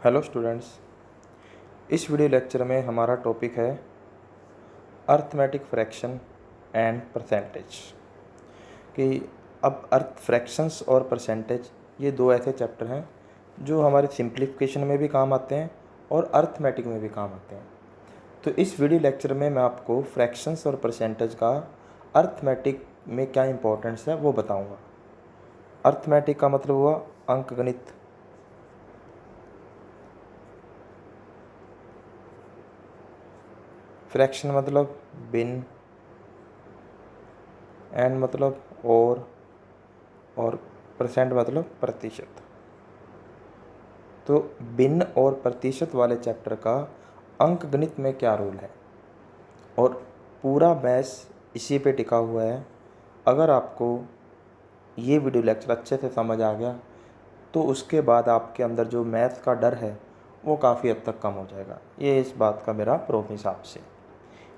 Hello students, इस video lecture में हमारा टॉपिक है अर्थमेटिक फ्रैक्शन एंड परसेंटेज। कि अब अर्थ फ्रैक्शंस और परसेंटेज ये दो ऐसे चैप्टर हैं जो हमारे सिंप्लीफिकेशन में भी काम आते हैं और अर्थमेटिक में भी काम आते हैं। तो इस वीडियो लेक्चर में मैं आपको फ्रैक्शंस और परसेंटेज का अर्थमेटिक में क्या इंपॉर्टेंस है वो बताऊँगा। अर्थमेटिक का मतलब हुआ अंकगणित, फ्रैक्शन मतलब भिन्न, एंड मतलब और परसेंट मतलब प्रतिशत। तो भिन्न और प्रतिशत वाले चैप्टर का अंकगणित में क्या रोल है और पूरा मैथ्स इसी पे टिका हुआ है। अगर आपको ये वीडियो लेक्चर अच्छे से समझ आ गया तो उसके बाद आपके अंदर जो मैथ्स का डर है वो काफ़ी हद तक कम हो जाएगा। ये इस बात का मेरा प्रॉमिस आपसे।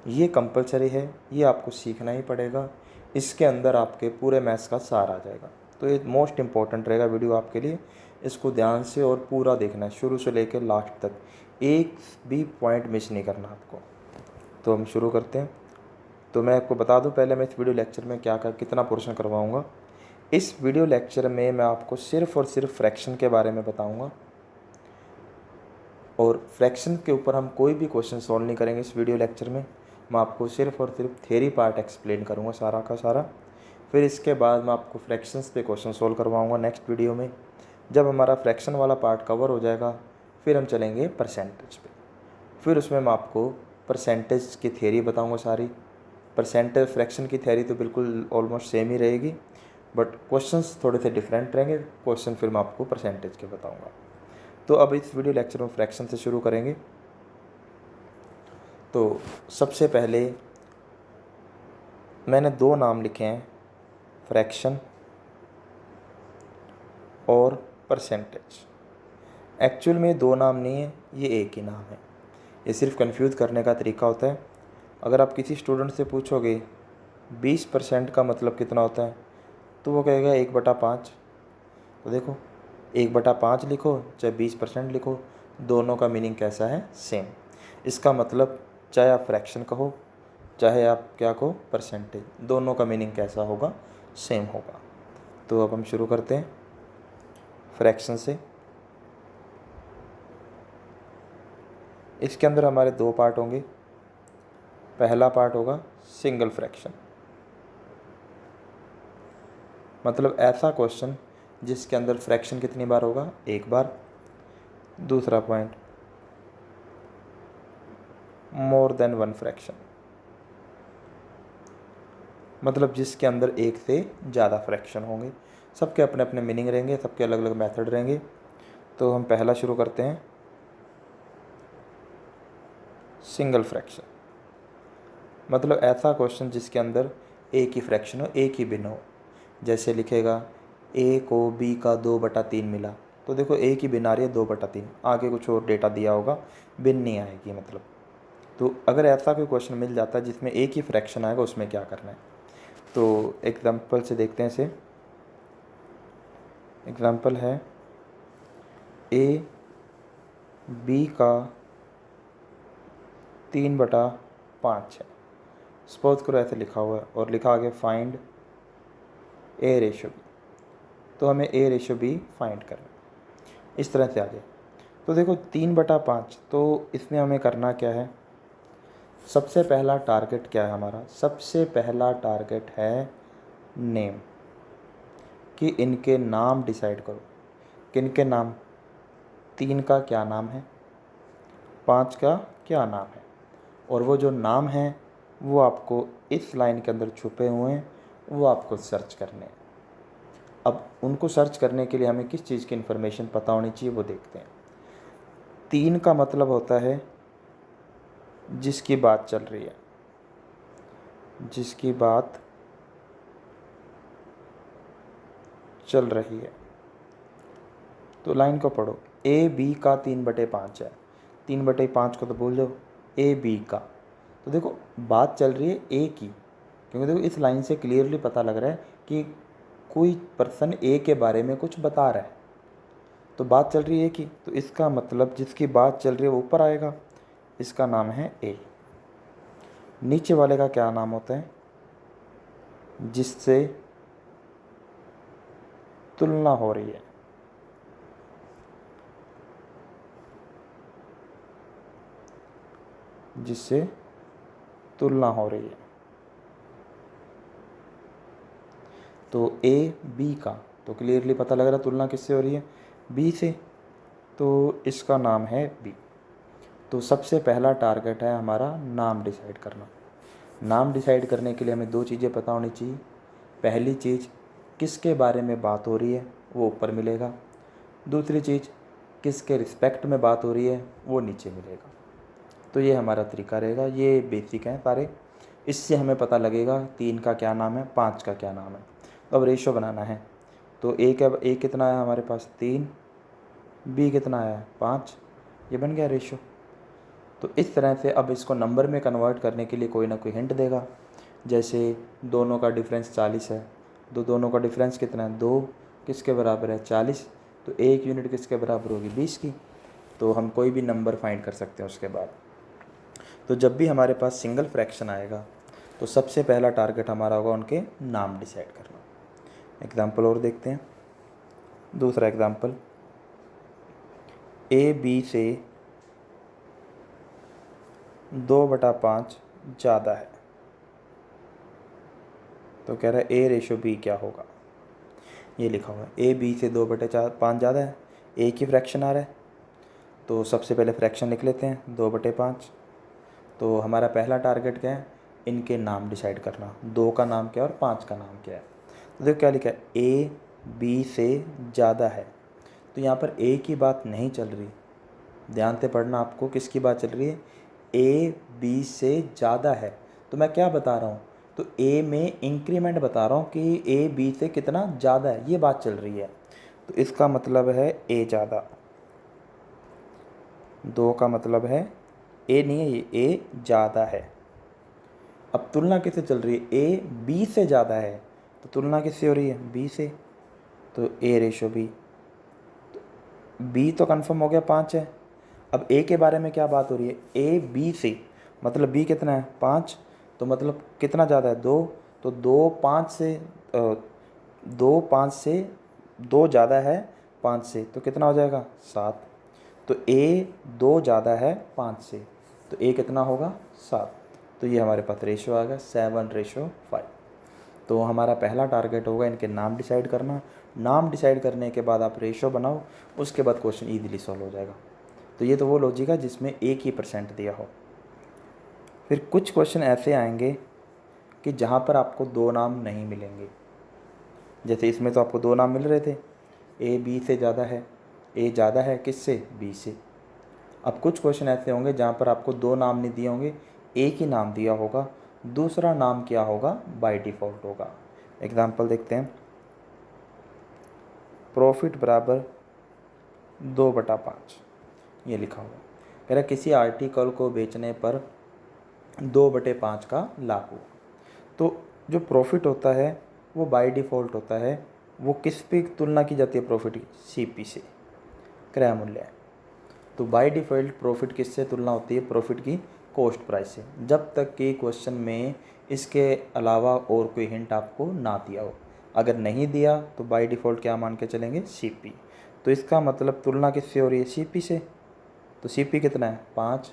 ये कंपलसरी है, ये आपको सीखना ही पड़ेगा। इसके अंदर आपके पूरे मैथ्स का सार आ जाएगा। तो ये मोस्ट इम्पॉर्टेंट रहेगा वीडियो आपके लिए। इसको ध्यान से और पूरा देखना है, शुरू से लेकर लास्ट तक, एक भी पॉइंट मिस नहीं करना आपको। तो हम शुरू करते हैं। तो मैं आपको बता दूं पहले, मैं इस वीडियो लेक्चर में कितना पोर्शन करवाऊँगा। इस वीडियो लेक्चर में मैं आपको सिर्फ़ और सिर्फ फ्रैक्शन के बारे में बताऊँगा और फ्रैक्शन के ऊपर हम कोई भी क्वेश्चन सॉल्व नहीं करेंगे। इस वीडियो लेक्चर में मैं आपको सिर्फ और सिर्फ थ्योरी पार्ट एक्सप्लेन करूँगा सारा का सारा। फिर इसके बाद मैं आपको फ्रैक्शंस पे क्वेश्चन सॉल्व करवाऊँगा नेक्स्ट वीडियो में। जब हमारा फ्रैक्शन वाला पार्ट कवर हो जाएगा फिर हम चलेंगे परसेंटेज पे। फिर उसमें मैं आपको परसेंटेज की थ्योरी बताऊँगा सारी। परसेंटेज फ्रैक्शन की थ्योरी तो बिल्कुल ऑलमोस्ट सेम ही रहेगी, बट क्वेश्चंस थोड़े से डिफरेंट रहेंगे। क्वेश्चन फिर मैं आपको परसेंटेज के बताऊँगा। तो अब इस वीडियो लेक्चर में फ्रैक्शन से शुरू करेंगे। तो सबसे पहले मैंने दो नाम लिखे हैं, फ्रैक्शन और परसेंटेज। एक्चुअल में दो नाम नहीं है, ये एक ही नाम है। ये सिर्फ कंफ्यूज करने का तरीका होता है। अगर आप किसी स्टूडेंट से पूछोगे 20% का मतलब कितना होता है तो वो कहेगा 1/5। तो देखो, 1/5 लिखो चाहे 20% लिखो, दोनों का मीनिंग कैसा है? सेम। इसका मतलब चाहे आप फ्रैक्शन कहो चाहे आप क्या कहो परसेंटेज, दोनों का मीनिंग कैसा होगा? सेम होगा। तो अब हम शुरू करते हैं फ्रैक्शन से। इसके अंदर हमारे दो पार्ट होंगे। पहला पार्ट होगा सिंगल फ्रैक्शन, मतलब ऐसा क्वेश्चन जिसके अंदर फ्रैक्शन कितनी बार होगा? एक बार। दूसरा point, more than one fraction, मतलब जिसके अंदर एक से ज़्यादा फ्रैक्शन होंगे। सबके अपने अपने मीनिंग रहेंगे, सबके अलग अलग मेथड रहेंगे। तो हम पहला शुरू करते हैं, सिंगल फ्रैक्शन, मतलब ऐसा क्वेश्चन जिसके अंदर एक ही फ्रैक्शन हो, एक ही भिन्न हो। जैसे लिखेगा ए को बी का 2/3 मिला, तो देखो एक ही भिन्न आ रही है 2/3, आगे कुछ और डेटा दिया होगा, भिन्न नहीं आएगी मतलब। तो अगर ऐसा कोई क्वेश्चन मिल जाता है जिसमें एक ही फ्रैक्शन आएगा, उसमें क्या करना है? तो एग्जाम्पल से देखते हैं इसे। एग्जाम्पल है ए बी का 3/5 है। सपोज करो ऐसे लिखा हुआ है और लिखा आगे फाइंड ए रेशो बी। तो हमें ए रेशो बी फाइंड करना है। इस तरह से आगे। तो देखो 3/5, तो इसमें हमें करना क्या है? सबसे पहला टारगेट क्या है हमारा? सबसे पहला टारगेट है नेम, कि इनके नाम डिसाइड करो। किन के नाम? 3 का क्या नाम है, 5 का क्या नाम है, और वो जो नाम है वो आपको इस लाइन के अंदर छुपे हुए हैं, वो आपको सर्च करने हैं। अब उनको सर्च करने के लिए हमें किस चीज़ की इन्फॉर्मेशन पता होनी चाहिए वो देखते हैं। 3 का मतलब होता है जिसकी बात चल रही है, जिसकी बात चल रही है। तो लाइन को पढ़ो, ए बी का 3/5 है। 3/5 को तो भूल जाओ, ए बी का। तो देखो बात चल रही है ए की, क्योंकि देखो इस लाइन से क्लियरली पता लग रहा है कि कोई पर्सन ए के बारे में कुछ बता रहा है। तो बात चल रही है कि, तो इसका मतलब जिसकी बात चल रही है वो ऊपर आएगा, इसका नाम है ए। नीचे वाले का क्या नाम होता है? जिससे तुलना हो रही है। जिससे तुलना हो रही है। तो ए बी का, तो क्लियरली पता लग रहा है तुलना किससे हो रही है? बी से। तो इसका नाम है बी। तो सबसे पहला टारगेट है हमारा नाम डिसाइड करना। नाम डिसाइड करने के लिए हमें दो चीज़ें पता होनी चाहिए। पहली चीज़, किसके बारे में बात हो रही है वो ऊपर मिलेगा। दूसरी चीज़, किसके रिस्पेक्ट में बात हो रही है वो नीचे मिलेगा। तो ये हमारा तरीका रहेगा। ये बेसिक हैं सारे। इससे हमें पता लगेगा 3 का क्या नाम है, 5 का क्या नाम है। तो अब रेशो बनाना है। तो ए कितना है हमारे पास? 3। बी कितना है? 5। ये बन गया रेशो। तो इस तरह से अब इसको नंबर में कन्वर्ट करने के लिए कोई ना कोई हिंट देगा। जैसे दोनों का डिफरेंस 40 है, तो दोनों का डिफरेंस कितना है? 2 किसके बराबर है? 40। तो 1 यूनिट किसके बराबर होगी? 20 की। तो हम कोई भी नंबर फाइंड कर सकते हैं उसके बाद। तो जब भी हमारे पास सिंगल फ्रैक्शन आएगा तो सबसे पहला टारगेट हमारा होगा उनके नाम डिसाइड करना। एग्जाम्पल और देखते हैं। दूसरा एग्जाम्पल, ए बी से 2/5 ज़्यादा है। तो कह रहा है ए रेशो बी क्या होगा? ये लिखा हुआ है ए बी से 2/5 ज़्यादा है। एक ही फ्रैक्शन आ रहा है, तो सबसे पहले फ्रैक्शन लिख लेते हैं 2/5। तो हमारा पहला टारगेट क्या है? इनके नाम डिसाइड करना। 2 का नाम क्या है और 5 का नाम क्या है? तो देखो क्या लिखा है, ए बी से ज़्यादा है। तो यहाँ पर ए की बात नहीं चल रही, ध्यान से पढ़ना। आपको किसकी बात चल रही है? ए बी से ज़्यादा है। तो मैं क्या बता रहा हूँ? तो ए में इंक्रीमेंट बता रहा हूँ कि ए बी से कितना ज़्यादा है, ये बात चल रही है। तो इसका मतलब है ए ज़्यादा। 2 का मतलब है ए नहीं है, ये ए ज़्यादा है। अब तुलना किससे चल रही है? ए बी से ज़्यादा है। तो तुलना किससे हो रही है? बी से। तो ए रेशो बी। बी तो कंफर्म हो गया 5 है। अब ए के बारे में क्या बात हो रही है? ए बी से, मतलब बी कितना है? 5। तो मतलब कितना ज़्यादा है? 2। तो 2 5 से 2 ज़्यादा है 5 से, तो कितना हो जाएगा? 7। तो ए 2 ज़्यादा है 5 से, तो ए कितना होगा? 7। तो ये हमारे पास रेशो आ गया 7:5। तो हमारा पहला टारगेट होगा इनके नाम डिसाइड करना। नाम डिसाइड करने के बाद आप रेशो बनाओ, उसके बाद क्वेश्चन ईजिली सॉल्व हो जाएगा। तो ये तो वो लॉजिक है जिसमें एक ही % दिया हो। फिर कुछ क्वेश्चन ऐसे आएंगे कि जहाँ पर आपको 2 नाम नहीं मिलेंगे। जैसे इसमें तो आपको 2 नाम मिल रहे थे, ए बी से ज़्यादा है। ए ज़्यादा है किससे? बी से। अब कुछ क्वेश्चन ऐसे होंगे जहाँ पर आपको 2 नाम नहीं दिए होंगे, एक ही नाम दिया होगा। दूसरा नाम क्या होगा? बाय डिफ़ॉल्ट होगा। एग्जाम्पल देखते हैं। प्रॉफिट बराबर 2/5, ये लिखा हुआ। कह रहा किसी आर्टिकल को बेचने पर 2/5 का लाभ हुआ। तो जो प्रॉफिट होता है वो बाय डिफ़ॉल्ट होता है। वो किस पे तुलना की जाती है प्रॉफिट की? सीपी से, क्रय मूल्य। तो बाय डिफ़ॉल्ट प्रॉफिट किससे तुलना होती है? प्रॉफिट की कॉस्ट प्राइस से, जब तक कि क्वेश्चन में इसके अलावा और कोई हिंट आपको ना दिया हो। अगर नहीं दिया तो बाय डिफ़ॉल्ट क्या मान के चलेंगे? सीपी। तो इसका मतलब तुलना किससे हो रही है? सीपी से। तो सीपी कितना है? 5।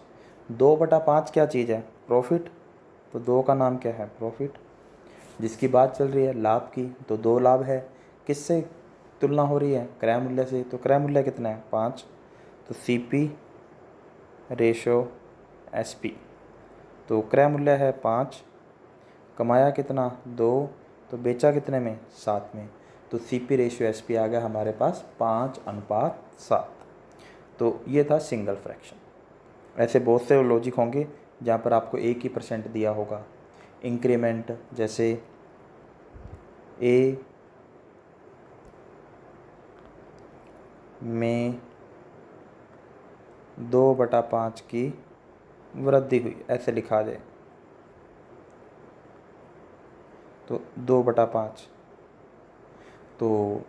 2/5 क्या चीज़ है? प्रॉफिट। तो 2 का नाम क्या है? प्रॉफिट। जिसकी बात चल रही है लाभ की, तो 2 लाभ है। किससे तुलना हो रही है? क्रय मूल्य से। तो क्रय मूल्य कितना है? 5। तो सीपी रेशो एसपी। तो क्रय मूल्य है 5, कमाया कितना? 2, तो बेचा कितने में? 7 में। तो सीपी रेशो एसपी आ गया हमारे पास 5:7। तो ये था सिंगल फ्रैक्शन। ऐसे बहुत से लॉजिक होंगे जहाँ पर आपको एक ही % दिया होगा। इंक्रीमेंट, जैसे ए में 2/5 की वृद्धि हुई, ऐसे लिखा जाए। तो 2/5, तो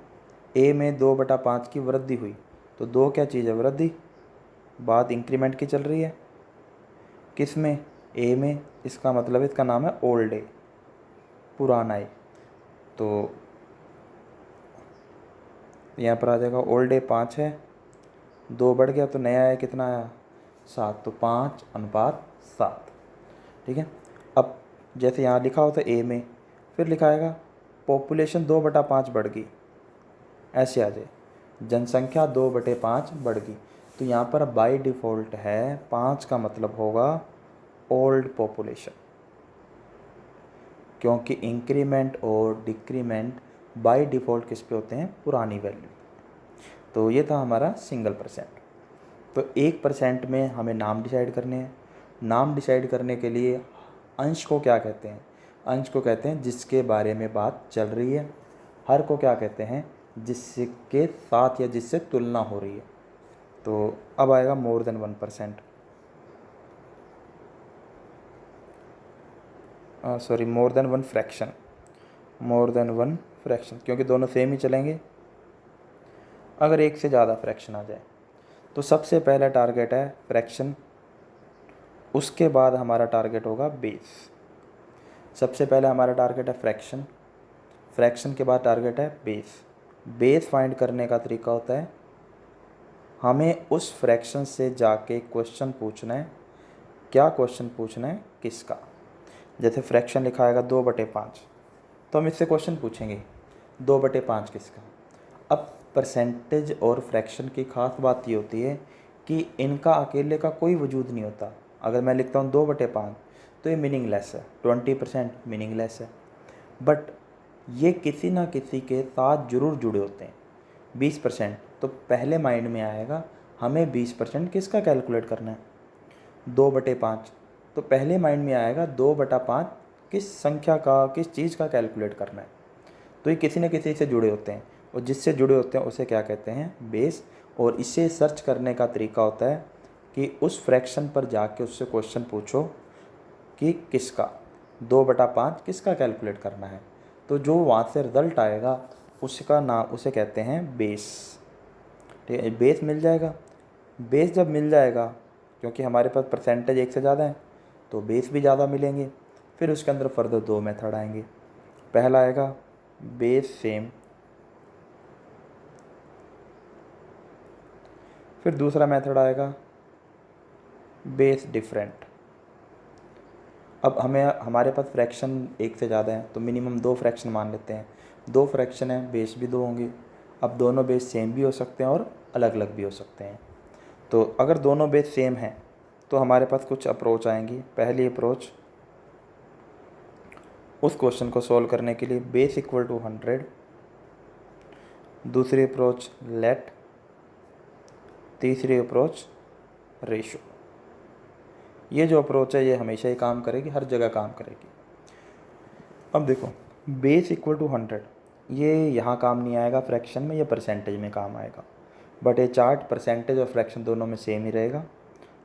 ए में 2/5 की वृद्धि हुई, तो 2 क्या चीज़ है, वृद्धि। बात इंक्रीमेंट की चल रही है, किस में, ए में। इसका मतलब इसका नाम है ओल्ड ए, पुराना ए। तो यहाँ पर आ जाएगा ओल्ड ए 5 है, 2 बढ़ गया तो नया ए कितना आया, 7। तो 5:7, ठीक है। अब जैसे यहाँ लिखा होता है ए में, फिर लिखा आएगा पॉपुलेशन 2/5 बढ़ गई, ऐसे आ जाए, जनसंख्या 2/5 बढ़ गई। तो यहाँ पर बाय डिफ़ॉल्ट है 5 का मतलब होगा ओल्ड पॉपुलेशन, क्योंकि इंक्रीमेंट और डिक्रीमेंट बाय डिफ़ॉल्ट किस पे होते हैं, पुरानी वैल्यू। तो ये था हमारा सिंगल परसेंट। तो 1% में हमें नाम डिसाइड करने हैं। नाम डिसाइड करने के लिए अंश को क्या कहते हैं, अंश को कहते हैं जिसके बारे में बात चल रही है। हर को क्या कहते हैं, जिसके साथ या जिससे तुलना हो रही है। तो अब आएगा more than 1%, sorry more than 1 fraction, more than 1 fraction, क्योंकि दोनों सेम ही चलेंगे। अगर एक से ज़्यादा फ्रैक्शन आ जाए तो सबसे पहला टारगेट है फ्रैक्शन, उसके बाद हमारा टारगेट होगा बेस। सबसे पहले हमारा टारगेट है फ्रैक्शन, फ्रैक्शन के बाद टारगेट है बेस। बेस फाइंड करने का तरीका होता है, हमें उस फ्रैक्शन से जाके क्वेश्चन पूछना है। क्या क्वेश्चन पूछना है, किसका। जैसे फ्रैक्शन लिखा आएगा 2/5, तो हम इससे क्वेश्चन पूछेंगे 2/5 किसका। अब परसेंटेज और फ्रैक्शन की ख़ास बात ये होती है कि इनका अकेले का कोई वजूद नहीं होता। अगर मैं लिखता हूँ 2/5 तो ये मीनिंगलेस है, 20% मीनिंगलेस है। बट ये किसी ना किसी के साथ ज़रूर जुड़े होते हैं। 20% तो पहले माइंड में आएगा हमें 20% किसका कैलकुलेट करना है, 2/5। तो पहले माइंड में आएगा 2/5 किस संख्या का, किस चीज़ का कैलकुलेट करना है। तो ये किसी न किसी से जुड़े होते हैं, और जिससे जुड़े होते हैं उसे क्या कहते हैं, बेस। और इसे सर्च करने का तरीका होता है कि उस फ्रैक्शन पर जाके उससे क्वेश्चन पूछो कि किसका, 2/5 किसका कैलकुलेट करना है। तो जो वहाँ से रिज़ल्ट आएगा उसका नाम, उसे कहते हैं बेस। ठीक है, बेस मिल जाएगा। बेस जब मिल जाएगा, क्योंकि हमारे पास परसेंटेज एक से ज़्यादा है तो बेस भी ज़्यादा मिलेंगे। फिर उसके अंदर फर्दर 2 मेथड आएंगे। पहला आएगा बेस सेम, फिर दूसरा मेथड आएगा बेस डिफरेंट। अब हमें, हमारे पास फ्रैक्शन एक से ज़्यादा है तो मिनिमम 2 फ्रैक्शन मान लेते हैं। 2 फ्रैक्शन है, बेस भी 2 होंगे। अब दोनों बेस सेम भी हो सकते हैं और अलग अलग भी हो सकते हैं। तो अगर दोनों बेस सेम हैं तो हमारे पास कुछ अप्रोच आएंगी। पहली अप्रोच, उस क्वेश्चन को सॉल्व करने के लिए बेस इक्वल टू 100। दूसरी अप्रोच लेट। तीसरी अप्रोच रेशो। ये जो अप्रोच है ये हमेशा ही काम करेगी, हर जगह काम करेगी। अब देखो, बेस इक्वल टू 100 ये यहाँ काम नहीं आएगा फ्रैक्शन में, ये परसेंटेज में काम आएगा। बट ये चार्ट परसेंटेज और फ्रैक्शन दोनों में सेम ही रहेगा,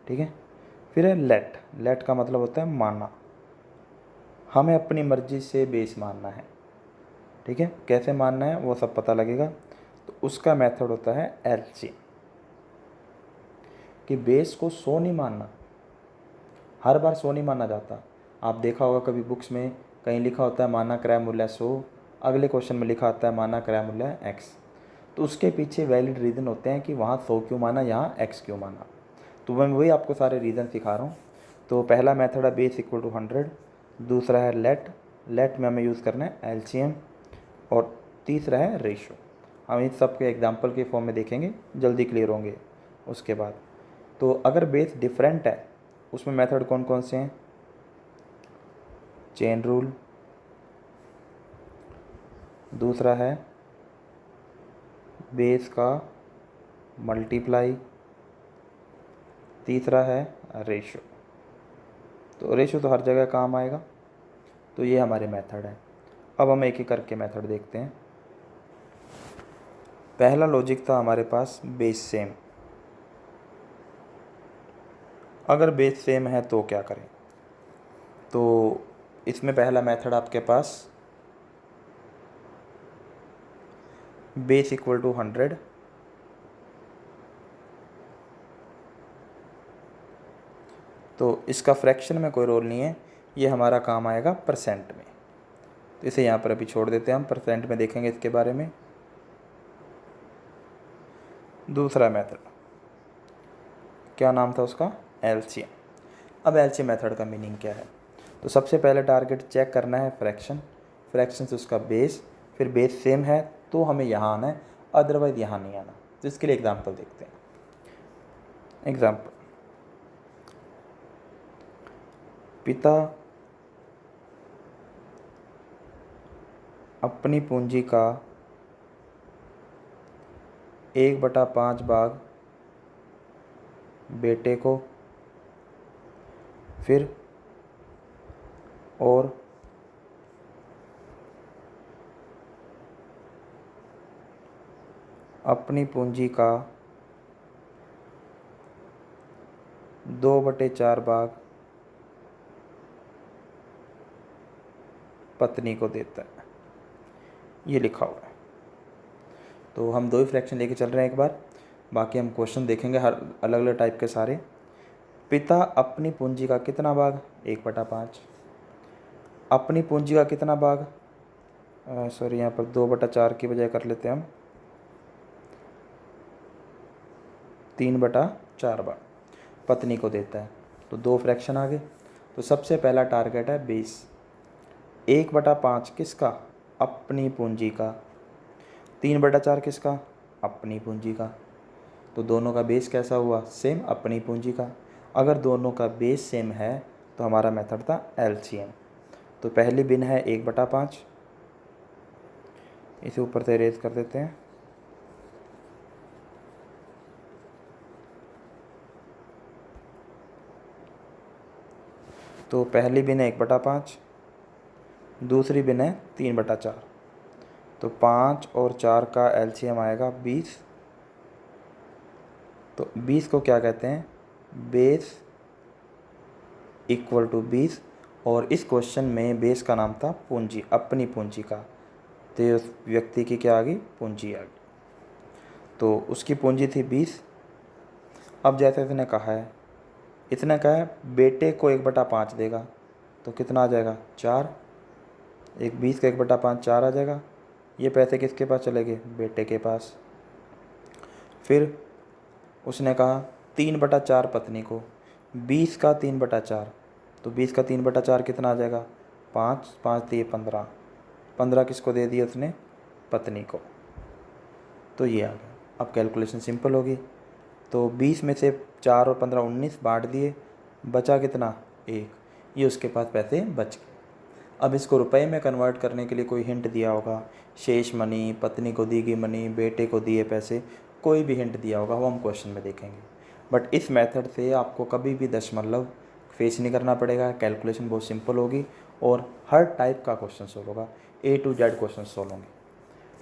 ठीक है। फिर है लेट। लेट का मतलब होता है मानना, हमें अपनी मर्ज़ी से बेस मानना है, ठीक है। कैसे मानना है वो सब पता लगेगा। तो उसका मेथड होता है एलसीएम, कि बेस को 100 नहीं मानना, हर बार 100 नहीं माना जाता। आप देखा होगा कभी बुक्स में कहीं लिखा होता है माना क्रय मूल्य 100, अगले क्वेश्चन में लिखा आता है माना क्रय मूल्य x। तो उसके पीछे वैलिड रीज़न होते हैं कि वहाँ 100 क्यों माना, यहाँ x क्यों माना। तो मैं वही आपको सारे रीज़न सिखा रहा हूँ। तो पहला मेथड है बेस इक्वल टू 100, दूसरा है लेट, लेट में हमें यूज़ करना है एलसीएम, और तीसरा है रेशो। हम इस सब के एग्जाम्पल के फॉर्म में देखेंगे, जल्दी क्लियर होंगे उसके बाद। तो अगर बेस डिफरेंट है उसमें मेथड कौन कौन से हैं, चेन रूल, दूसरा है बेस का मल्टीप्लाई, तीसरा है रेशो। तो रेशो तो हर जगह काम आएगा। तो ये हमारे मेथड है। अब हम एक एक करके मेथड देखते हैं। पहला लॉजिक था हमारे पास बेस सेम। अगर बेस सेम है तो क्या करें, तो इसमें पहला मेथड आपके पास बेस इक्वल टू 100, तो इसका फ्रैक्शन में कोई रोल नहीं है, ये हमारा काम आएगा परसेंट में। तो इसे यहाँ पर अभी छोड़ देते हैं, हम परसेंट में देखेंगे इसके बारे में। दूसरा मेथड क्या नाम था उसका, एलसीएम। अब एलसीएम मेथड का मीनिंग क्या है, तो सबसे पहले टारगेट चेक करना है फ्रैक्शन, फ्रैक्शन से उसका बेस, फिर बेस सेम है तो हमें यहाँ आना है, अदरवाइज यहाँ नहीं आना। तो इसके लिए एग्जांपल देखते हैं। एग्जांपल, पिता अपनी पूंजी का 1/5 भाग बेटे को, फिर और अपनी पूंजी का 2/4 भाग पत्नी को देता है, ये लिखा हुआ है। तो हम दो ही फ्रैक्शन लेके चल रहे हैं एक बार, बाकी हम क्वेश्चन देखेंगे हर अलग अलग टाइप के सारे। पिता अपनी पूंजी का कितना भाग, 1/5। अपनी पूंजी का कितना भाग, सॉरी यहाँ पर 2/4 की बजाय कर लेते हैं हम 3/4 भाग पत्नी को देता है। तो दो फ्रैक्शन आ गए। तो सबसे पहला टारगेट है बेस, 1/5 किसका, अपनी पूंजी का, 3/4 किसका, अपनी पूंजी का। तो दोनों का बेस कैसा हुआ, सेम, अपनी पूंजी का। अगर दोनों का बेस सेम है तो हमारा मेथड था एलसीएम। तो पहली बिन है 1/5, इसे ऊपर से इरेज कर देते हैं। तो पहली बिन है 1/5, दूसरी बिन है 3/4। तो 5 और 4 का एलसीएम आएगा 20। तो 20 को क्या कहते हैं, बेस इक्वल टू 20। और इस क्वेश्चन में बेस का नाम था पूंजी, अपनी पूंजी का। तो उस व्यक्ति की क्या आ गई, पूंजी आ गई। तो उसकी पूंजी थी 20। अब जैसे इसने कहा है, इतने कहा है बेटे को 1/5 देगा, तो कितना आ जाएगा, 4। 20 का 1/5 4 आ जाएगा। ये पैसे किसके पास चले गए, बेटे के पास। फिर उसने कहा 3/4 पत्नी को, 20 का 3/4। तो 20 का 3/4 कितना आ जाएगा, 5, 5 दिए 15, 15 किसको दे दिए उसने, पत्नी को। तो ये आ गया। अब कैलकुलेशन सिंपल होगी। तो 20 में से 4 और 15 19 बांट दिए, बचा कितना, 1। ये उसके पास पैसे बच गए। अब इसको रुपए में कन्वर्ट करने के लिए कोई हिंट दिया होगा, शेष मनी, पत्नी को दी गई मनी, बेटे को दिए पैसे, कोई भी हिंट दिया होगा वो हम क्वेश्चन में देखेंगे। बट इस मेथड से आपको कभी भी दशमलव फेस नहीं करना पड़ेगा, कैलकुलेशन बहुत सिंपल होगी और हर टाइप का क्वेश्चन सोल्व होगा, A to Z question solve होंगे।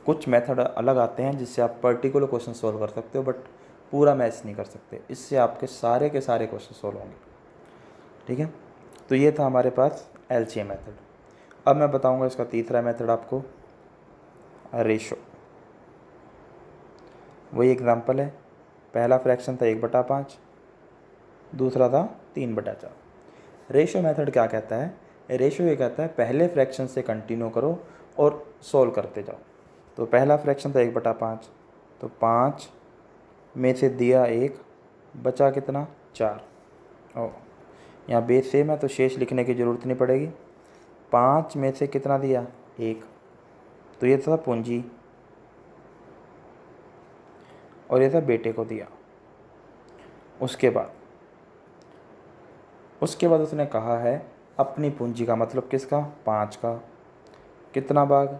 कुछ मेथड अलग आते हैं जिससे आप पर्टिकुलर क्वेश्चन सोल्व कर सकते हो, बट पूरा मैच नहीं कर सकते, इससे आपके सारे के सारे क्वेश्चन सोल्व होंगे। ठीक है, तो ये था हमारे पास एलसीएम मेथड। अब मैं बताऊंगा इसका तीसरा मेथड आपको, रेशो। वही एग्जांपल है, पहला फ्रैक्शन था 1/5, दूसरा था 3/4। रेशो मेथड क्या कहता है, रेशो ये कहता है पहले फ्रैक्शन से कंटिन्यू करो और सोल्व करते जाओ। तो पहला फ्रैक्शन था 1/5, तो 5 में से दिया 1, बचा कितना, 4। ओ, यहाँ बेस सेम है तो शेष लिखने की ज़रूरत नहीं पड़ेगी। 5 में से कितना दिया, 1, तो ये था पूंजी और ये था बेटे को दिया। उसके बाद उसने कहा है अपनी पूंजी का, मतलब किसका, 5 का, कितना भाग,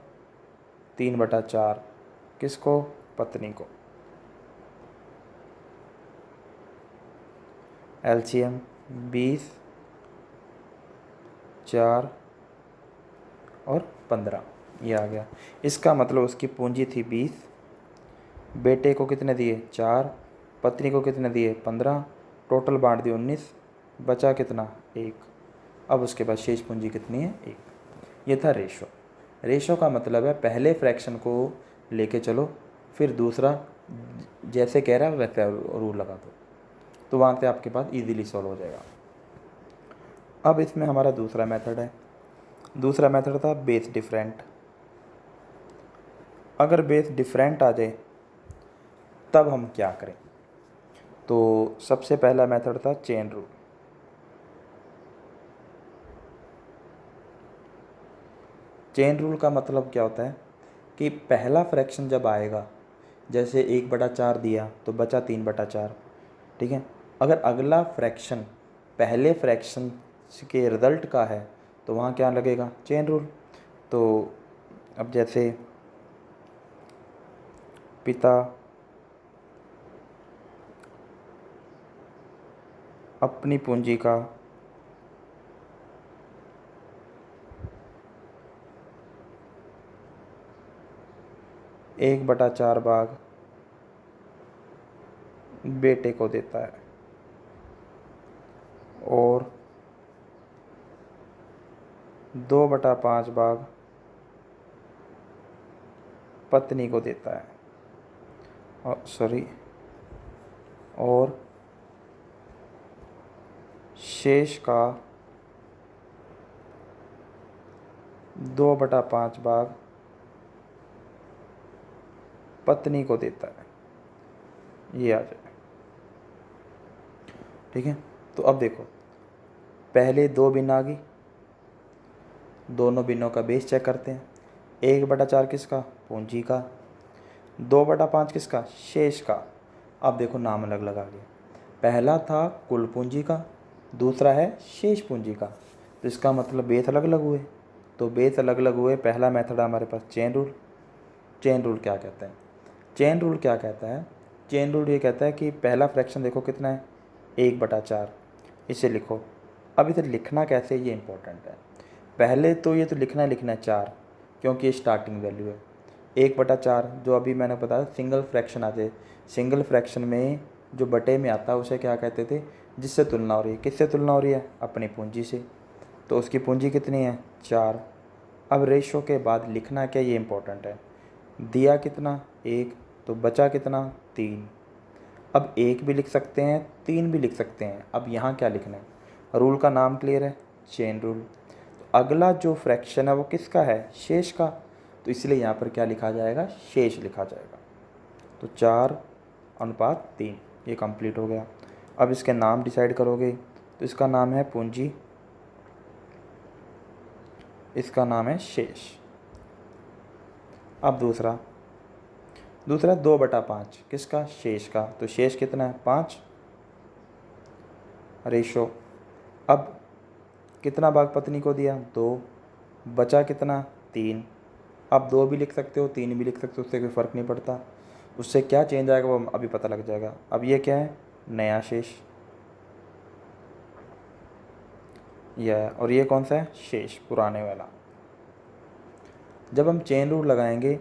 3/4, किसको, पत्नी को। एलसीएम 20, 4 और 15, ये आ गया। इसका मतलब उसकी पूंजी थी 20, बेटे को कितने दिए, 4, पत्नी को कितने दिए, 15, टोटल बांट दिए 19, बचा कितना, 1। अब उसके बाद शेष पूंजी कितनी है, 1। ये था रेशो। रेशो का मतलब है पहले फ्रैक्शन को लेके चलो, फिर दूसरा जैसे कह रहा है वैसे रूल लगा दो, तो वहाँ से आपके पास इजीली सॉल्व हो जाएगा। अब इसमें हमारा दूसरा मेथड है। दूसरा मेथड था बेस डिफरेंट। अगर बेस डिफरेंट आ जाए तब हम क्या करें? तो सबसे पहला मेथड था चेन रूल। चेन रूल का मतलब क्या होता है कि पहला फ्रैक्शन जब आएगा, जैसे 1/4 दिया तो बचा 3/4, ठीक है। अगर अगला फ्रैक्शन पहले फ्रैक्शन के रिज़ल्ट का है तो वहाँ क्या लगेगा? Chain rule. तो अब जैसे पिता अपनी पूंजी का 1/4 भाग बेटे को देता है और 2/5 भाग पत्नी को देता है, और शेष का 2/5 भाग पत्नी को देता है। ये आ जाए, ठीक है। तो अब देखो, पहले 2 बिन आ गई, दोनों बिनों का बेस चेक करते हैं। 1/4 किसका? पूंजी का। 2/5 किसका? शेष का। अब देखो नाम अलग अलग आ गया। पहला था कुल पूंजी का, दूसरा है शेष पूंजी का। तो इसका मतलब बेस अलग अलग हुए। तो बेस अलग अलग हुए, पहला मेथड हमारे पास चेन रूल। चेन रूल क्या कहता है? चेन रूल क्या कहता है? चेन रूल ये कहता है कि पहला फ्रैक्शन देखो कितना है? 1/4। इसे लिखो। अब इसे लिखना कैसे, ये इंपॉर्टेंट है। पहले तो ये तो लिखना है 4, क्योंकि ये स्टार्टिंग वैल्यू है। 1/4 जो अभी मैंने बताया सिंगल फ्रैक्शन आ जाए। सिंगल फ्रैक्शन में जो बटे में आता है उसे क्या कहते थे? जिससे तुलना हो रही है। किससे तुलना हो रही है? अपनी पूंजी से। तो उसकी पूंजी कितनी है? 4। अब रेशो के बाद लिखना क्या, ये इंपॉर्टेंट है। दिया कितना? 1, तो बचा कितना? 3। अब 1 भी लिख सकते हैं, 3 भी लिख सकते हैं। अब यहाँ क्या लिखना है? रूल का नाम क्लियर है, चेन रूल। तो अगला जो फ्रैक्शन है वो किसका है? शेष का। तो इसलिए यहाँ पर क्या लिखा जाएगा? शेष लिखा जाएगा। तो 4:3 ये कंप्लीट हो गया। अब इसके नाम डिसाइड करोगे तो इसका नाम है पूंजी, इसका नाम है शेष। अब दूसरा 2/5 किसका? शेष का। तो शेष कितना है? 5 रेशो। अब कितना भाग पत्नी को दिया? 2। बचा कितना? 3। आप 2 भी लिख सकते हो, 3 भी लिख सकते हो, उससे कोई फ़र्क नहीं पड़ता। उससे क्या चेंज आएगा वो अभी पता लग जाएगा। अब ये क्या है? नया शेष। यह है, और ये कौन सा है? शेष, पुराने वाला। जब हम चेन रूल लगाएंगे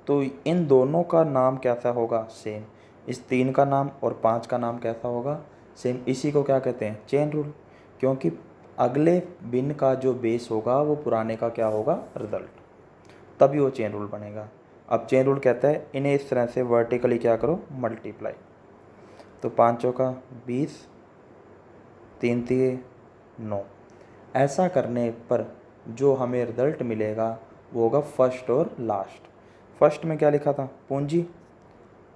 तो इन दोनों का नाम कैसा होगा? सेम। इस 3 का नाम और 5 का नाम कैसा होगा? सेम। इसी को क्या कहते हैं? Chain rule. क्योंकि अगले बिन का जो बेस होगा वो पुराने का क्या होगा? रिजल्ट। तभी वो चेन रूल बनेगा। अब चेन रूल कहता है इन्हें इस तरह से वर्टिकली क्या करो? मल्टीप्लाई। तो 5 चौका 20, 3 तिये 9। ऐसा करने पर जो हमें रिजल्ट मिलेगा वो होगा फर्स्ट और लास्ट। फर्स्ट में क्या लिखा था? पूंजी।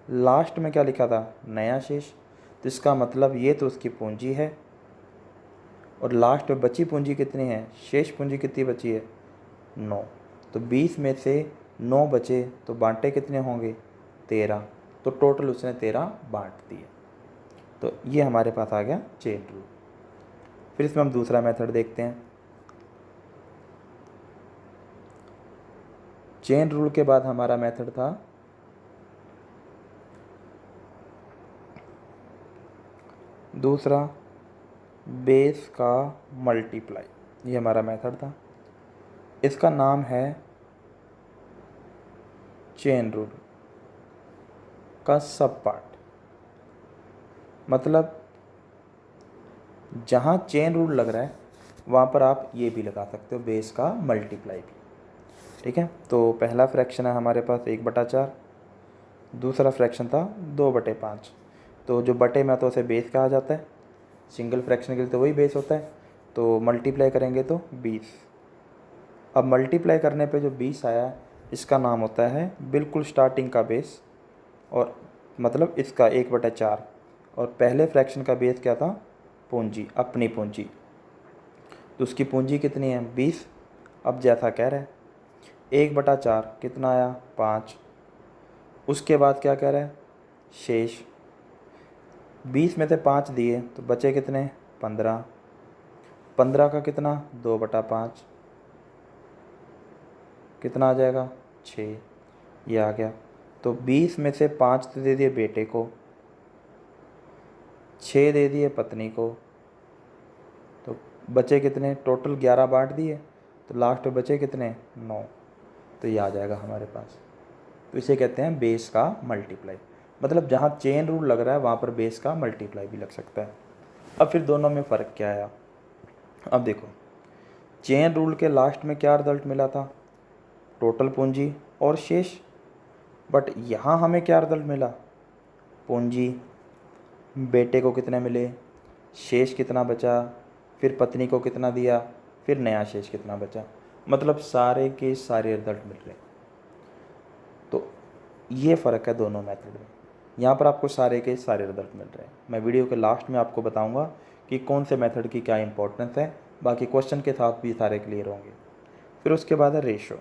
लास्ट में क्या लिखा था? नया शेष। तो इसका मतलब ये तो उसकी पूंजी है, और लास्ट में बची पूंजी कितनी है? शेष पूंजी कितनी बची है? 9। तो 20 में से 9 बचे तो बांटे कितने होंगे? 13। तो टोटल उसने 13 बांट दिए। तो ये हमारे पास आ गया चेन रूल। फिर इसमें हम दूसरा मेथड देखते हैं। चेन रूल के बाद हमारा मेथड था दूसरा बेस का मल्टीप्लाई। ये हमारा मेथड था। इसका नाम है चेन रूल का सब पार्ट। मतलब जहाँ चेन रूल लग रहा है वहाँ पर आप ये भी लगा सकते हो, बेस का मल्टीप्लाई भी, ठीक है। तो पहला फ्रैक्शन है हमारे पास 1/4, दूसरा फ्रैक्शन था 2/5। तो जो बटे में आता है उसे बेस कहा जाता है। सिंगल फ्रैक्शन के लिए तो वही बेस होता है। तो मल्टीप्लाई करेंगे तो 20। अब मल्टीप्लाई करने पे जो 20 आया इसका नाम होता है बिल्कुल स्टार्टिंग का बेस, और मतलब इसका 1/4। और पहले फ्रैक्शन का बेस क्या था? पूंजी, अपनी पूंजी। तो उसकी पूंजी कितनी है? 20। अब जैसा कह रहा है 1/4 कितना आया? 5। उसके बाद क्या कह रहा है? शेष। 20 में से 5 दिए तो बचे कितने? 15। 15 का कितना? 2/5 कितना आ जाएगा? 6। ये आ गया। तो 20 में से 5 तो दे दिए बेटे को, 6 दे दिए पत्नी को, तो बचे कितने? टोटल 11 बांट दिए, तो लास्ट में बचे कितने? 9। तो ये आ जाएगा हमारे पास। तो इसे कहते हैं बेस का मल्टीप्लाई। मतलब जहाँ चेन रूल लग रहा है वहाँ पर बेस का मल्टीप्लाई भी लग सकता है। अब फिर दोनों में फ़र्क क्या आया? अब देखो, चेन रूल के लास्ट में क्या रिजल्ट मिला था? टोटल पूंजी और शेष। बट यहाँ हमें क्या रिजल्ट मिला? पूंजी, बेटे को कितने मिले, शेष कितना बचा, फिर पत्नी को कितना दिया, फिर नया शेष कितना बचा। मतलब सारे के सारे रिजल्ट मिल रहे हैं। तो ये फ़र्क है दोनों मेथड में। यहाँ पर आपको सारे के सारे रिजल्ट मिल रहे हैं। मैं वीडियो के लास्ट में आपको बताऊँगा कि कौन से मेथड की क्या इंपॉर्टेंस है। बाकी क्वेश्चन के साथ भी सारे क्लियर होंगे। फिर उसके बाद है रेशो।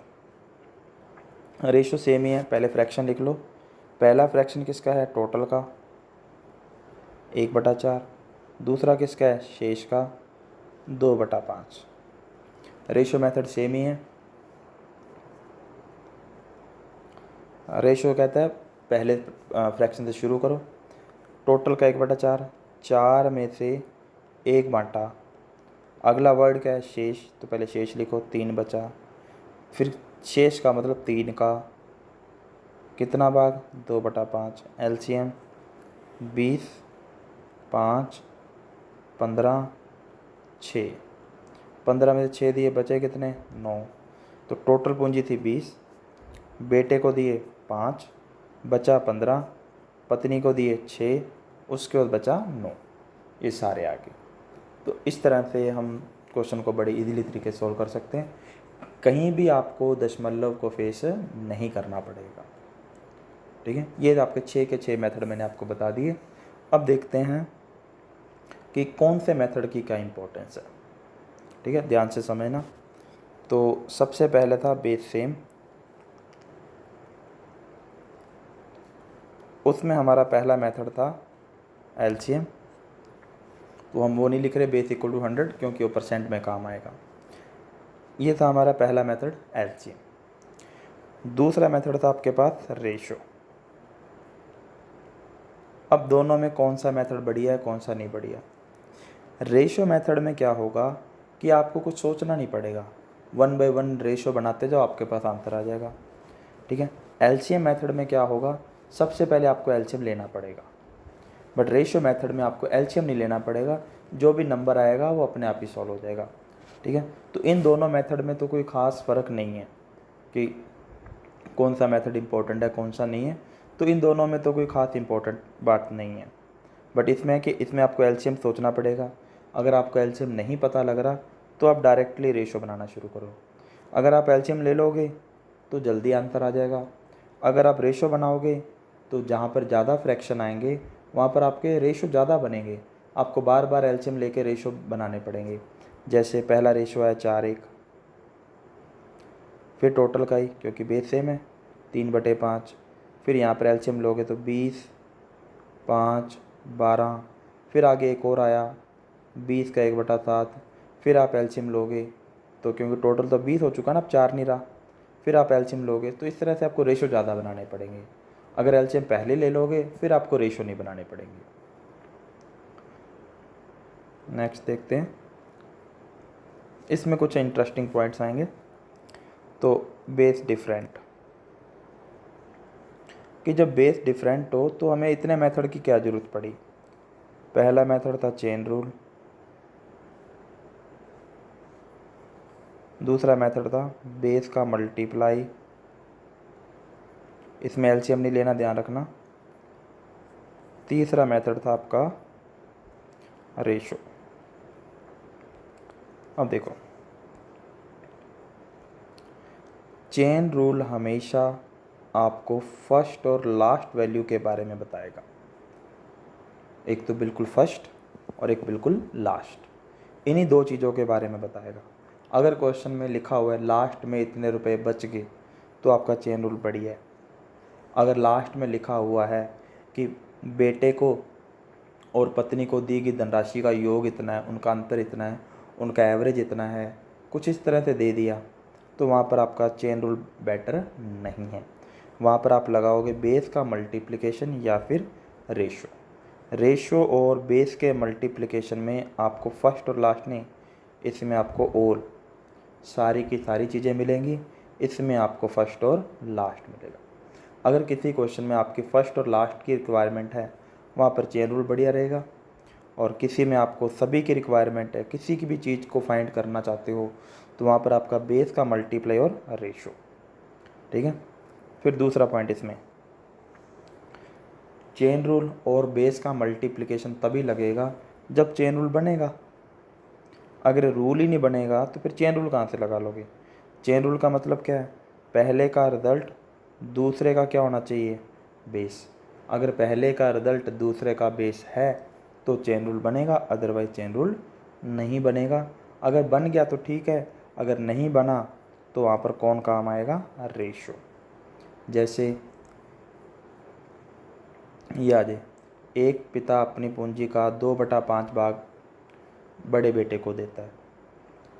रेशो सेम ही है। पहले फ्रैक्शन लिख लो। पहला फ्रैक्शन किसका है? टोटल का, 1/4। दूसरा किसका है? शेष का, 2/5। रेशो मेथड सेम ही है। रेशो कहता है पहले फ्रैक्शन से शुरू करो। टोटल का 1/4, 4 में से 1 बांटा। अगला वर्ड क्या है? शेष। तो पहले शेष लिखो, 3 बचा। फिर शेष का मतलब 3 का कितना भाग? 2/5। एलसीएम 20, 5, 15, 6। 15 में से 6 दिए, बचे कितने? 9। तो टोटल पूंजी थी 20, बेटे को दिए 5, बचा 15, पत्नी को दिए 6, उसके बाद बचा 9। ये सारे आ गए। तो इस तरह से हम क्वेश्चन को बड़े इजीली तरीके से सॉल्व कर सकते हैं। कहीं भी आपको दशमलव को फेस नहीं करना पड़ेगा। ठीक है, ये आपके 6 के 6 मेथड मैंने आपको बता दिए। अब देखते हैं कि कौन से मेथड की क्या इंपॉर्टेंस है। ठीक है, ध्यान से समझना। तो सबसे पहले था बेस सेम। उसमें हमारा पहला मेथड था एलसीएम। तो हम वो नहीं लिख रहे बेस इक्वल टू 100 क्योंकि वो परसेंट में काम आएगा। ये था हमारा पहला मेथड एलसीएम। दूसरा मेथड था आपके पास रेशो। अब दोनों में कौन सा मेथड बढ़िया है, कौन सा नहीं बढ़िया? रेशो मेथड में क्या होगा कि आपको कुछ सोचना नहीं पड़ेगा। 1 बाय 1 रेशो बनाते जाओ, आपके पास आंसर आ जाएगा। ठीक है। एलसीएम मेथड में क्या होगा? सबसे पहले आपको एलसीएम लेना पड़ेगा। बट रेशो मेथड में आपको एलसीएम नहीं लेना पड़ेगा, जो भी नंबर आएगा वो अपने आप ही सॉल्व हो जाएगा। ठीक है। तो इन दोनों मेथड में तो कोई ख़ास फ़र्क नहीं है कि कौन सा मेथड इम्पोर्टेंट है कौन सा नहीं है। तो इन दोनों में तो कोई ख़ास इम्पोर्टेंट बात नहीं है। बट इसमें है कि इसमें आपको एलसीएम सोचना पड़ेगा। अगर आपको एलसीएम नहीं पता लग रहा तो आप डायरेक्टली रेशो बनाना शुरू करो। अगर आप एलसीएम ले लोगे तो जल्दी आंसर आ जाएगा। अगर आप रेशो बनाओगे तो जहाँ पर ज़्यादा फ्रैक्शन आएंगे वहाँ पर आपके रेशो ज़्यादा बनेंगे। आपको बार बार एलसीएम लेके रेशो बनाने पड़ेंगे। जैसे पहला रेशो है 4:1, फिर टोटल का ही क्योंकि बेस सेम है 3/5। फिर यहाँ पर एलसीएम लोगे तो 20, 5, 12। फिर आगे एक और आया 20 का 1/7। फिर आप एलसीएम लोगे तो क्योंकि टोटल तो 20 हो चुका ना, अब 4 नहीं रहा। फिर आप एलसीएम लोगे तो इस तरह से आपको रेशो ज़्यादा बनाने पड़ेंगे। अगर एलसीएम पहले ले लोगे फिर आपको रेशो नहीं बनाने पड़ेंगे। नेक्स्ट देखते हैं, इसमें कुछ इंटरेस्टिंग पॉइंट्स आएंगे। तो बेस डिफरेंट, कि जब बेस डिफरेंट हो तो हमें इतने मेथड की क्या ज़रूरत पड़ी? पहला मेथड था चेन रूल, दूसरा मेथड था बेस का मल्टीप्लाई, इसमें एलसीएम नहीं लेना, ध्यान रखना। तीसरा मेथड था आपका रेशो। अब देखो, चेन रूल हमेशा आपको फर्स्ट और लास्ट वैल्यू के बारे में बताएगा। एक तो बिल्कुल फर्स्ट और एक बिल्कुल लास्ट, इन्हीं दो चीज़ों के बारे में बताएगा। अगर क्वेश्चन में लिखा हुआ है लास्ट में इतने रुपए बच गए तो आपका चेन रूल बढ़िया है। अगर लास्ट में लिखा हुआ है कि बेटे को और पत्नी को दी गई धनराशि का योग इतना है, उनका अंतर इतना है, उनका एवरेज इतना है, कुछ इस तरह से दे दिया, तो वहाँ पर आपका चेन रूल बेटर नहीं है। वहाँ पर आप लगाओगे बेस का मल्टीप्लिकेशन या फिर रेशो। रेशो और बेस के मल्टीप्लिकेशन में आपको फर्स्ट और लास्ट नहीं, इसमें आपको और सारी की सारी चीज़ें मिलेंगी, इसमें आपको फर्स्ट और लास्ट मिलेगा। अगर किसी क्वेश्चन में आपकी फ़र्स्ट और लास्ट की रिक्वायरमेंट है, वहाँ पर चेन रूल बढ़िया रहेगा। और किसी में आपको सभी की रिक्वायरमेंट है, किसी की भी चीज़ को फाइंड करना चाहते हो, तो वहाँ पर आपका बेस का मल्टीप्लाई और रेशो। ठीक है। फिर दूसरा पॉइंट इसमें, चेन रूल और बेस का मल्टीप्लिकेशन तभी लगेगा जब चेन रूल बनेगा। अगर रूल ही नहीं बनेगा तो फिर चेन रूल कहाँ से लगा लोगे। चेन रूल का मतलब क्या है, पहले का रिजल्ट दूसरे का क्या होना चाहिए, बेस। अगर पहले का रिजल्ट दूसरे का बेस है तो चेन रूल बनेगा, अदरवाइज चेन रूल नहीं बनेगा। अगर बन गया तो ठीक है, अगर नहीं बना तो वहाँ पर कौन काम आएगा, रेशो। जैसे ये आ जाए, एक पिता अपनी पूंजी का 2/5 भाग बड़े बेटे को देता है,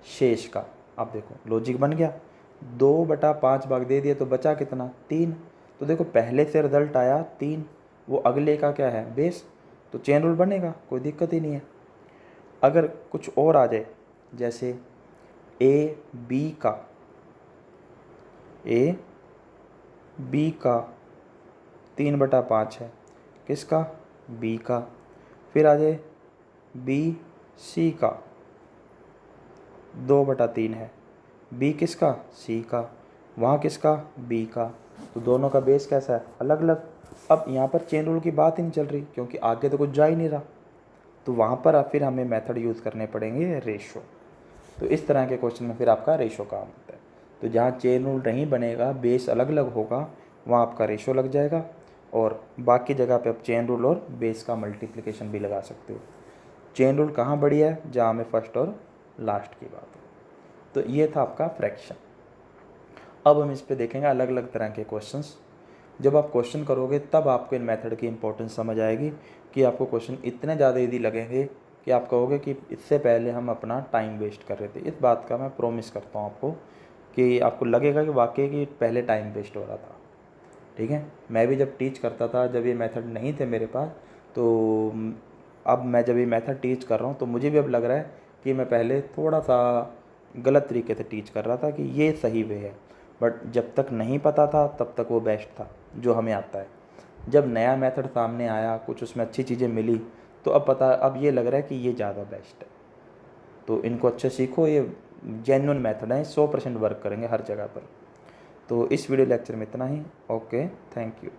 शेष का, अब देखो लॉजिक बन गया, 2/5 भाग दे दिया तो बचा कितना, 3। तो देखो पहले से रिजल्ट आया 3, वो अगले का क्या है, बेस, तो चेन रूल बनेगा, कोई दिक्कत ही नहीं है। अगर कुछ और आ जाए, जैसे ए बी का 3/5 है, किसका, बी का। फिर आ जाए बी सी का 2/3 है, बी किसका, सी का, वहाँ किसका, बी का। तो दोनों का बेस कैसा है, अलग अलग। अब यहाँ पर चेन रूल की बात ही नहीं चल रही, क्योंकि आगे तो कुछ जा ही नहीं रहा, तो वहाँ पर फिर हमें मेथड यूज़ करने पड़ेंगे रेशो। तो इस तरह के क्वेश्चन में फिर आपका रेशो काम होता है। तो जहाँ चेन रूल नहीं बनेगा, बेस अलग अलग होगा, वहाँ आपका रेशो लग जाएगा, और बाकी जगह पे आप चेन रूल और बेस का मल्टीप्लिकेशन भी लगा सकते हो। चेन रूल कहाँ बढ़िया है, जहाँ हमें फर्स्ट और लास्ट की बात हो। तो ये था आपका फ्रैक्शन। अब हम इस पे देखेंगे अलग अलग तरह के क्वेश्चंस। जब आप क्वेश्चन करोगे तब आपको इन मेथड की इंपॉर्टेंस समझ आएगी कि आपको क्वेश्चन इतने ज़्यादा ईजी लगेंगे कि आप कहोगे कि इससे पहले हम अपना टाइम वेस्ट कर रहे थे। इस बात का मैं प्रॉमिस करता हूँ आपको कि आपको लगेगा कि वाकई कि पहले टाइम वेस्ट हो रहा था। ठीक है। मैं भी जब टीच करता था, जब ये मेथड नहीं थे मेरे पास, तो अब मैं जब ये मेथड टीच कर रहा हूँ तो मुझे भी अब लग रहा है कि मैं पहले थोड़ा सा गलत तरीके से टीच कर रहा था, कि ये सही वे है। बट जब तक नहीं पता था तब तक वो बेस्ट था जो हमें आता है। जब नया मेथड सामने आया, कुछ उसमें अच्छी चीज़ें मिली, तो अब ये लग रहा है कि ये ज़्यादा बेस्ट है। तो इनको अच्छे सीखो, ये जेन्युइन मेथड है, 100% वर्क करेंगे हर जगह पर। तो इस वीडियो लेक्चर में इतना ही। Okay, thank you.